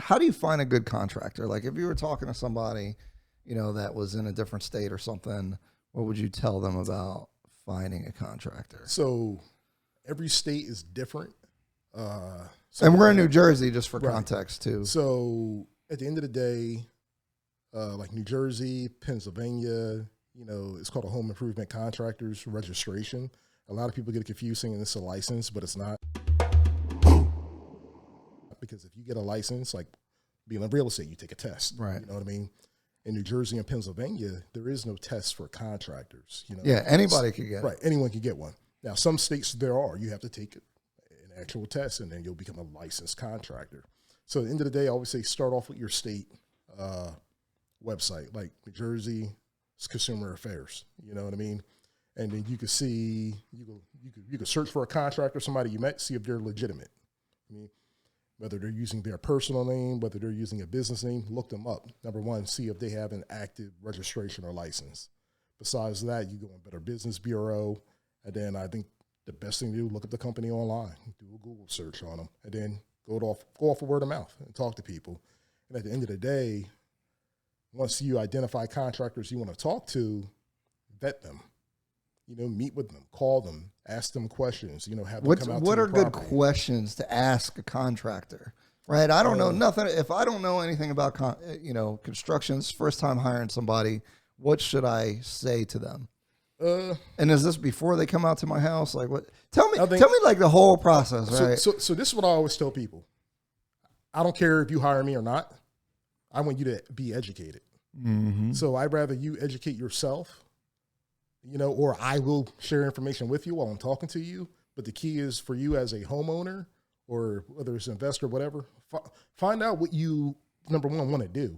how do you find a good contractor? Like if you were talking to somebody, that was in a different state or something, what would you tell them about finding a contractor? So every state is different. And we're in New Jersey, just for context too. So at the end of the day, like New Jersey, Pennsylvania, it's called a home improvement contractor's registration. A lot of people get it confused thinking it's a license, but it's not. Because if you get a license, like being in real estate, you take a test. Right. You know what I mean? In New Jersey and Pennsylvania, there is no test for contractors. Yeah, anybody could get it. Right, anyone can get one. Now, some states there are. You have to take an actual test, and then you'll become a licensed contractor. So at the end of the day, I always say start off with your state website, like New Jersey Consumer Affairs. You know what I mean? And then you can see, you can search for a contractor, somebody you met, see if they're legitimate. I mean, whether they're using their personal name, whether they're using a business name, look them up. Number one, see if they have an active registration or license. Besides that, you go on Better Business Bureau, and then I think the best thing to do, look up the company online, do a Google search on them, and then go off of word of mouth and talk to people. And at the end of the day, once you identify contractors you want to talk to, vet them. Meet with them, call them, ask them questions, have them come out to what are your good property. questions to ask a contractor, right? I don't know nothing. If I don't know anything about, constructions, first time hiring somebody, what should I say to them? And is this before they come out to my house? Like what? Tell me like the whole process, right? So this is what I always tell people. I don't care if you hire me or not. I want you to be educated. Mm-hmm. So I'd rather you educate yourself, or I will share information with you while I'm talking to you. But the key is for you as a homeowner or whether it's an investor, whatever, find out what you, number one, want to do.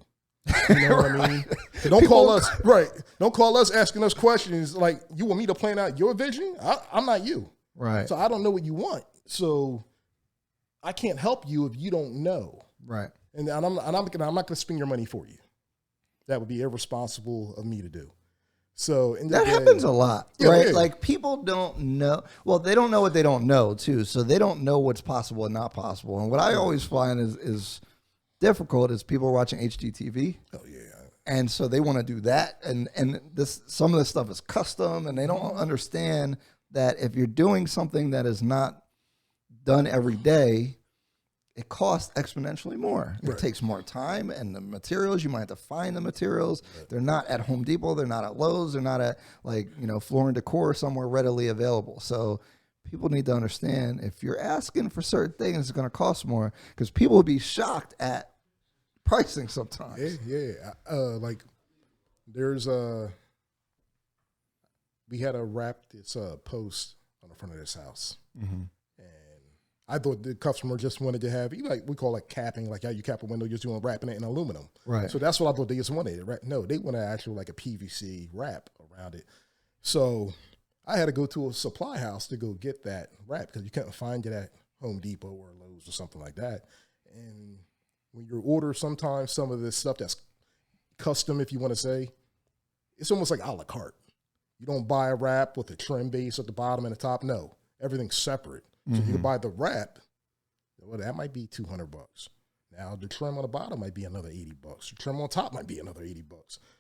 You know what I mean? Don't call us, right. Don't call us asking us questions like you want me to plan out your vision. I'm not you. Right. So I don't know what you want. So I can't help you if you don't know. Right. And I'm not going to spend your money for you. That would be irresponsible of me to do. So that happens a lot, right? Yeah. Like people don't know. Well, they don't know what they don't know too. So they don't know what's possible and not possible. And what I always find is difficult is people are watching HGTV. Oh yeah. And so they want to do that. And some of this stuff is custom and they don't understand that if you're doing something that is not done every day, it costs exponentially more. Right. It takes more time, and the materials, you might have to find the materials. Right. They're not at Home Depot. They're not at Lowe's. They're not at Floor and Decor somewhere readily available. So people need to understand if you're asking for certain things, it's going to cost more because people will be shocked at pricing sometimes. Yeah. Like there's we had to wrap this post on the front of this house. Mm-hmm. I thought the customer just wanted to have, we call it capping, like how you cap a window, just doing wrapping it in aluminum. Right. So that's what I thought they just wanted. Right? No, they want to actually like a PVC wrap around it. So I had to go to a supply house to go get that wrap because you couldn't find it at Home Depot or Lowe's or something like that. And when you order sometimes some of this stuff that's custom, if you want to say, it's almost like a la carte. You don't buy a wrap with a trim base at the bottom and the top. No, everything's separate. So you can buy the wrap. Well, that might be $200. Now the trim on the bottom might be another $80. The trim on top might be another $80.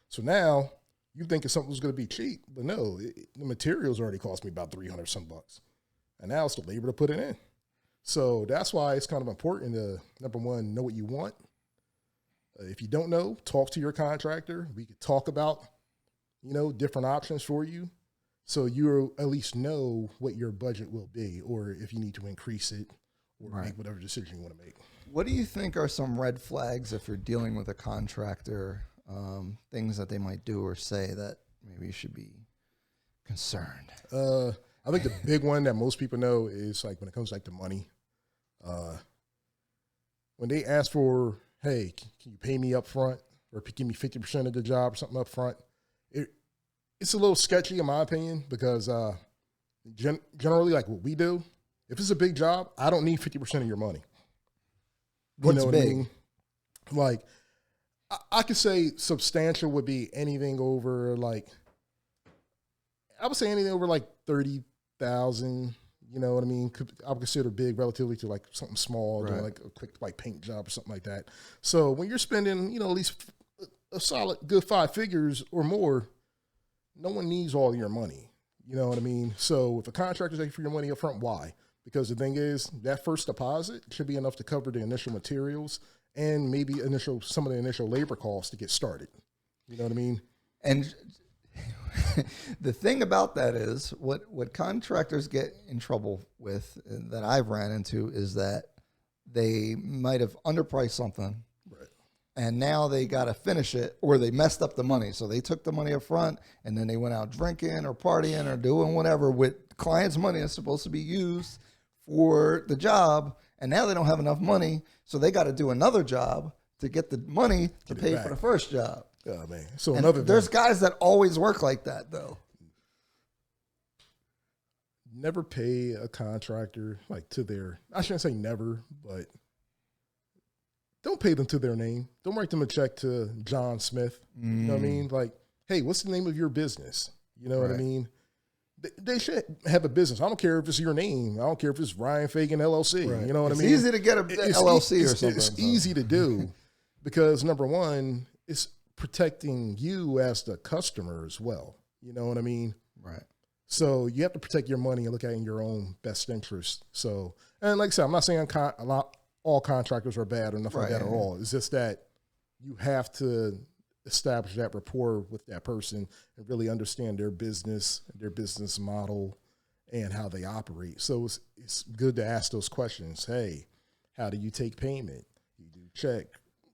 So now you thinking something's going to be cheap, but no, the materials already cost me about $300 some bucks, and now it's the labor to put it in. So that's why it's kind of important to, number one, know what you want. If you don't know, talk to your contractor. We could talk about, different options for you. So you at least know what your budget will be, or if you need to increase it, or make whatever decision you want to make. What do you think are some red flags if you're dealing with a contractor, things that they might do or say that maybe you should be concerned? I think the big one that most people know is like when it comes like to money. When they ask for, hey, can you pay me up front or give me 50% of the job or something up front, it's a little sketchy in my opinion because generally like what we do, if it's a big job, I don't need 50% of your money. What's big? I mean? Like I could say substantial would be anything over like, I would say anything over like $30,000, You know what I mean? I would consider big relatively to like something small, doing Right. like a quick like paint job or something like that. So when you're spending, at least a solid good 5 figures or more, no one needs all your money. You know what I mean? So if a contractor's asking for your money up front, why? Because the thing is, that first deposit should be enough to cover the initial materials and maybe some of the initial labor costs to get started. You know what I mean? And the thing about that is what contractors get in trouble with that I've ran into is that they might have underpriced something, Right. and now they got to finish it, or they messed up the money. So they took the money up front and then they went out drinking or partying or doing whatever with clients' money that's supposed to be used for the job. And now they don't have enough money. So they got to do another job to get the money to pay for the first job. Oh man. So And another there's thing, guys that always work like that though. never pay a contractor like to their, I shouldn't say never, but don't pay them to their name. Don't write them a check to John Smith. You know what I mean? Like, hey, what's the name of your business? You know what I Right. mean? They should have a business. I don't care if it's your name. I don't care if it's Ryan.Fagan LLC. Right. You know what It's I mean? easy to get a LLC or something. It's easy to do because number one, it's protecting you as the customer as well. You know what I mean? Right. So you have to protect your money and look at it in your own best interest. So, and like I said, I'm not saying all contractors are bad or nothing like Right, that at yeah. all. It's just that you have to establish that rapport with that person and really understand their business model, and how they operate. So it's good to ask those questions. Hey, how do you take payment? You do check,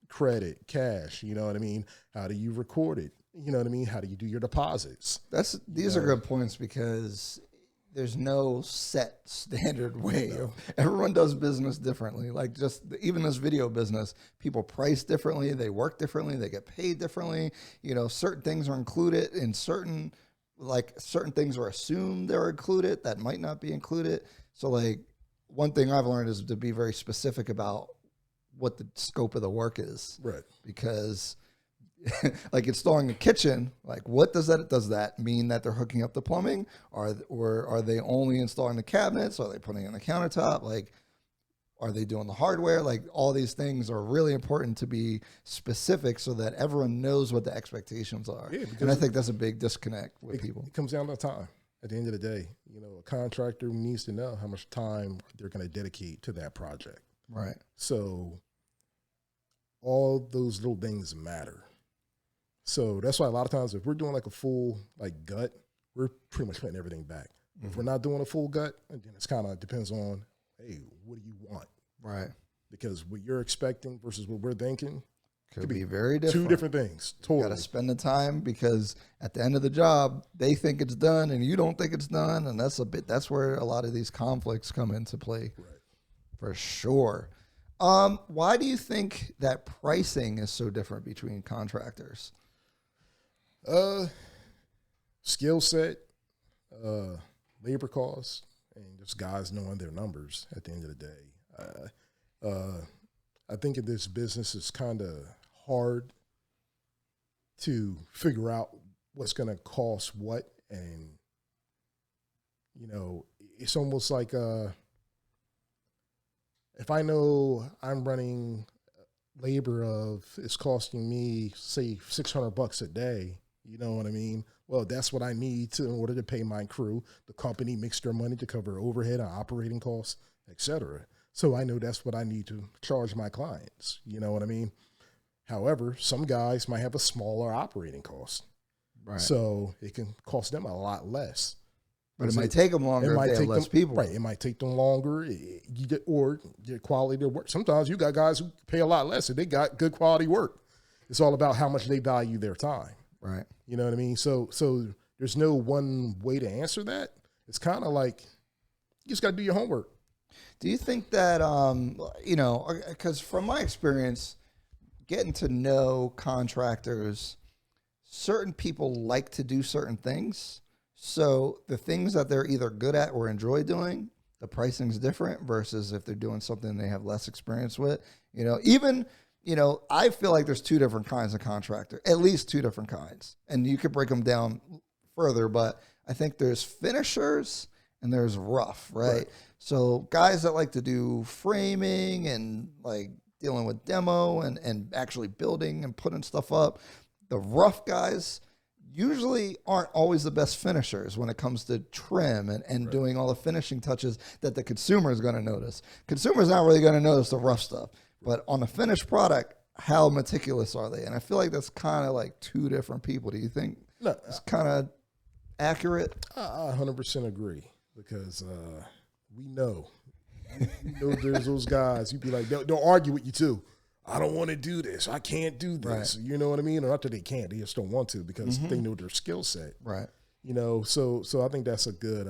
credit, cash. You know what I mean? How do you record it? You know what I mean? How do you do your deposits? These are good points because there's no set standard way. Everyone does business differently. Like just even this video business, people price differently, they work differently, they get paid differently. Certain things are included in certain things are assumed they're included that might not be included. So like one thing I've learned is to be very specific about what the scope of the work is. Right. Because like installing a kitchen, like what does that mean that they're hooking up the plumbing, or are they only installing the cabinets? Are they putting in the countertop? Like, are they doing the hardware? Like all these things are really important to be specific so that everyone knows what the expectations are. Yeah, and I think that's a big disconnect with people. It comes down to time. At the end of the day, a contractor needs to know how much time they're going to dedicate to that project. Right. So all those little things matter. So that's why a lot of times if we're doing like a full like gut, we're pretty much putting everything back. Mm-hmm. If we're not doing a full gut, then it's kind of depends on, hey, what do you want? Right. Because what you're expecting versus what we're thinking could be very different. Two different things. Totally. You got to spend the time because at the end of the job, they think it's done and you don't think it's done. And that's where a lot of these conflicts come into play. Right. For sure. Why do you think that pricing is so different between contractors? Skill set, labor costs, and just guys knowing their numbers at the end of the day. I think in this business it's kind of hard to figure out what's going to cost what, and it's almost like if I know I'm running labor of it's costing me say $600 a day, you know what I mean? Well, that's what I need in order to pay my crew. The company makes their money to cover overhead and operating costs, et cetera. So I know that's what I need to charge my clients. You know what I mean? However, some guys might have a smaller operating cost. Right. So it can cost them a lot less. But it might take them longer if they have less people. Right. It might take them longer or your quality of work. Sometimes you got guys who pay a lot less and they got good quality work. It's all about how much they value their time. Right. You know what I mean? So there's no one way to answer that. It's kind of like you just got to do your homework. Do you think that, because from my experience, getting to know contractors, certain people like to do certain things. So the things that they're either good at or enjoy doing, the pricing's different versus if they're doing something they have less experience with. I feel like there's two different kinds of contractor, at least two different kinds. And you could break them down further, but I think there's finishers and there's rough, right? So guys that like to do framing and like dealing with demo and actually building and putting stuff up, the rough guys usually aren't always the best finishers when it comes to trim and doing all the finishing touches that the consumer is going to notice. Consumer's not really going to notice the rough stuff, but on a finished product, how meticulous are they? And I feel like that's kind of like two different people. Do you think it's kind of accurate? I 100% agree, because we know. You know there's those guys, you'd be like, they'll argue with you too. I don't want to do this. I can't do this. Right. You know what I mean? Or not that they can't. They just don't want to, because they know their skill set. Right. You know, so I think that's a good...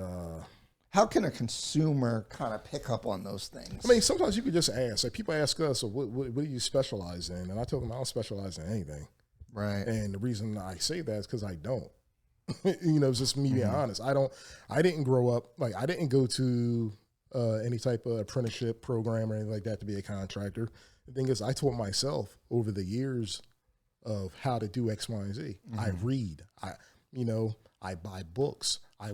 How can a consumer kind of pick up on those things? I mean, sometimes you could just ask. Like, people ask us, so what do you specialize in? And I tell them I don't specialize in anything. Right. And the reason I say that is because I don't. You know, it's just me being honest. I didn't grow up, like, I didn't go to any type of apprenticeship program or anything like that to be a contractor. The thing is, I taught myself over the years of how to do X, Y, and Z. I read. I buy books. I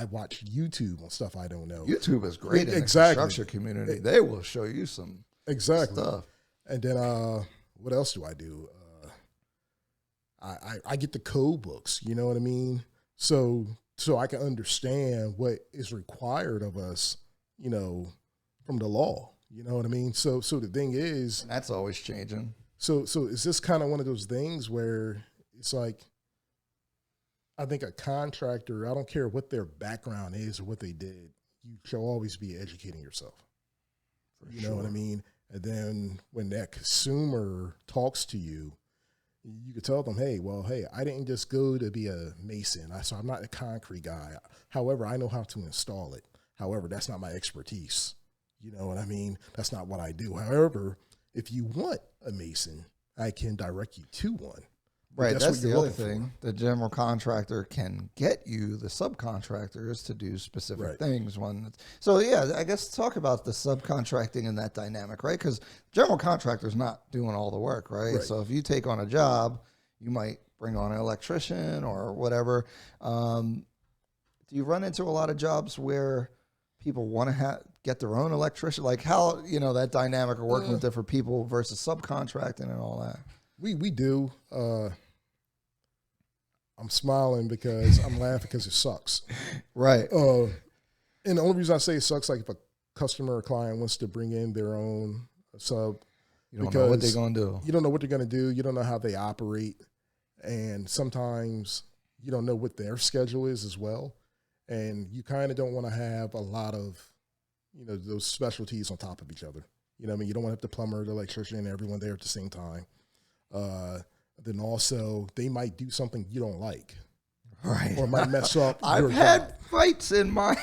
watch YouTube on stuff I don't know. YouTube is great in the construction community. They will show you some stuff. And then what else do I do? I get the code books. You know what I mean? So I can understand what is required of us, you know, from the law. You know what I mean? So the thing is, and that's always changing. So is this kind of one of those things where it's like, I think a contractor, I don't care what their background is or what they did, you should always be educating yourself. You know what I mean? And then when that consumer talks to you, you could tell them, hey, I didn't just go to be a mason. So I'm not a concrete guy. However, I know how to install it. However, that's not my expertise. You know what I mean? That's not what I do. However, if you want a mason, I can direct you to one. Right, that's the other thing. The general contractor can get you the subcontractors to do specific things. So, yeah, I guess talk about the subcontracting and that dynamic, right? Because general contractor's not doing all the work, right? So if you take on a job, you might bring on an electrician or whatever. Do you run into a lot of jobs where people want to get their own electrician? Like how, you know, that dynamic of working with different people versus subcontracting and all that? We do. I'm smiling because I'm laughing because it sucks. Right. And the only reason I say it sucks, like if a customer or client wants to bring in their own sub, you don't know what they're going to do. You don't know what they're going to do. You don't know how they operate. And sometimes you don't know what their schedule is as well. And you kind of don't want to have a lot of, you know, those specialties on top of each other. You know what I mean? You don't want to have the plumber, the electrician, and everyone there at the same time. Then also, they might do something you don't like. Right. Or might mess up. I've had fights in my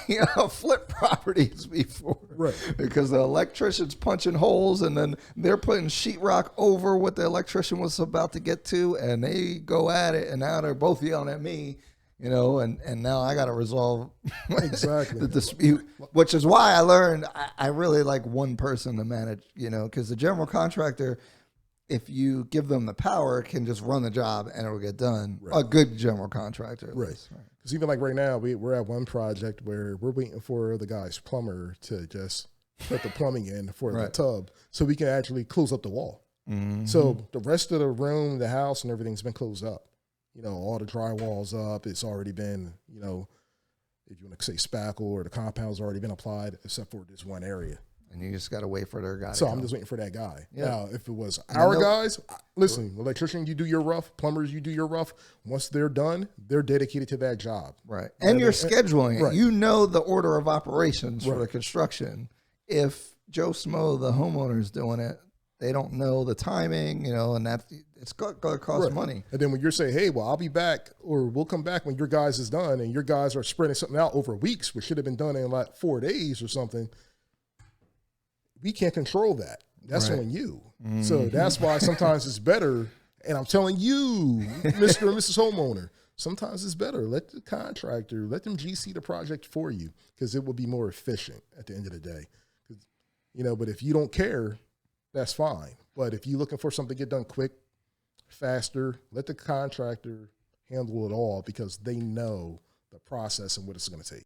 flip properties before. Right. Because the electrician's punching holes and then they're putting sheetrock over what the electrician was about to get to, and they go at it, and now they're both yelling at me. You know, and now I got to resolve the dispute, which is why I learned I really like one person to manage, you know, because the general contractor, if you give them the power, can just run the job and it'll get done. Right. A good general contractor. Right. Because even like right now, we're at one project where we're waiting for the guy's plumber to just put the plumbing in for the tub so we can actually close up the wall. So the rest of the room, the house, and everything's been closed up. You know, all the drywall's up. It's already been, you know, if you want to say spackle, or the compound's already been applied, except for this one area. And you just got to wait for their guy. So I'm just waiting for that guy. Yeah. Now, if it was our guys, listen, electrician, you do your rough. Plumbers, you do your rough. Once they're done, they're dedicated to that job. Right. And you're scheduling it. You know the order of operations for the construction. If Joe Smo, the homeowner, is doing it, they don't know the timing, you know, and it's going to cost money. And then when you're saying, hey, well, I'll be back, or we'll come back when your guys is done, and your guys are spreading something out over weeks, which should have been done in like 4 days or something, we can't control that. That's on you. So that's why sometimes it's better, and I'm telling you, Mr. and Mrs. Homeowner, sometimes it's better. Let the contractor, let them GC the project for you, because it will be more efficient at the end of the day. You know, but if you don't care, that's fine. But if you're looking for something to get done quick, faster, let the contractor handle it all, because they know the process and what it's going to take.